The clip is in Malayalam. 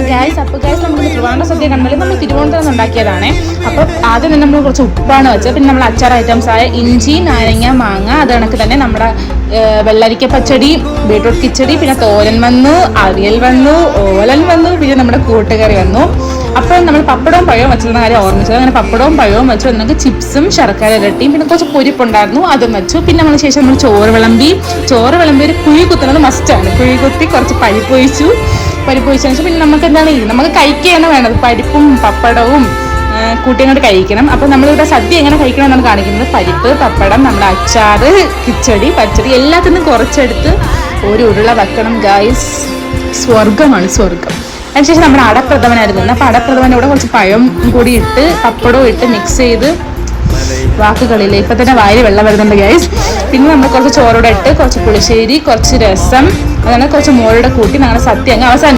ഗൈസ് നമുക്ക് ട്രിവാൻഡ്രം സദ്യ കണ്ടാൽ നമ്മൾ തിരുവനന്തപുരം ഉണ്ടാക്കിയതാണ്. അപ്പോൾ ആദ്യം തന്നെ നമ്മൾ കുറച്ച് ഉപ്പാണ് വെച്ചത്. പിന്നെ നമ്മൾ അച്ചാർ ഐറ്റംസ് ആയ ഇഞ്ചി, നാരങ്ങ, മാങ്ങ, അത് കണക്ക് തന്നെ നമ്മുടെ വെള്ളരിക്ക പച്ചടി, ബീട്രൂട്ട് കിച്ചടി, പിന്നെ തോരൻ വന്നു, അവിയൽ വന്നു, ഓലൻ വന്നു, പിന്നെ നമ്മുടെ കൂട്ടുകറി വന്നു. അപ്പോൾ നമ്മൾ പപ്പടവും പഴവും വെച്ചിരുന്ന കാര്യം ഓർമ്മിച്ചത്. അങ്ങനെ പപ്പടവും പഴവും വെച്ചു. നമുക്ക് ചിപ്സും ശർക്കര ഇരട്ടിയും പിന്നെ കുറച്ച് പൊരിപ്പുണ്ടായിരുന്നു, അതും വെച്ചു. പിന്നെ നമ്മൾ ശേഷം നമ്മൾ ചോറ് വിളമ്പി ഒരു കുഴി കുത്തുന്നത് മസ്റ്റാണ്. കുഴി കുത്തി കുറച്ച് പരിപ്പ് ഒഴിച്ചു ശേഷം പിന്നെ നമുക്ക് എന്താണ് നമുക്ക് കഴിക്കുകയാണ് വേണ്ടത്. പരിപ്പും പപ്പടവും കൂട്ടി അങ്ങോട്ട് കഴിക്കണം. അപ്പോൾ നമ്മളിവിടെ സദ്യ എങ്ങനെ കഴിക്കണം എന്നാണ് കാണിക്കുന്നത്. പരിപ്പ്, പപ്പടം, നമ്മുടെ അച്ചാറ്, കിച്ചടി, പച്ചടി എല്ലാത്തിനും കുറച്ചെടുത്ത് ഒരു ഉരുള വെക്കണം ഗൈസ്. സ്വർഗമാണ് സ്വർഗം. അതിനുശേഷം നമ്മുടെ അടപ്രഥമനായിരുന്നു. അപ്പോൾ അടപ്രഥമൻ്റെ കൂടെ കുറച്ച് പഴം കൂടി ഇട്ട് പപ്പടവും ഇട്ട് മിക്സ് ചെയ്ത് വാക്കുകളില്ല ഇപ്പം തന്നെ വായിൽ വെള്ളം വരുന്നുണ്ട് ഗൈസ്. പിന്നെ നമ്മൾ കുറച്ച് ചോറോടെ ഇട്ട് കുറച്ച് പുളിശ്ശേരി, കുറച്ച് രസം, അങ്ങനെ കുറച്ച് മോരുടെ കൂട്ടി ഞങ്ങളുടെ സദ്യ അങ്ങ് അവസാനിച്ചു.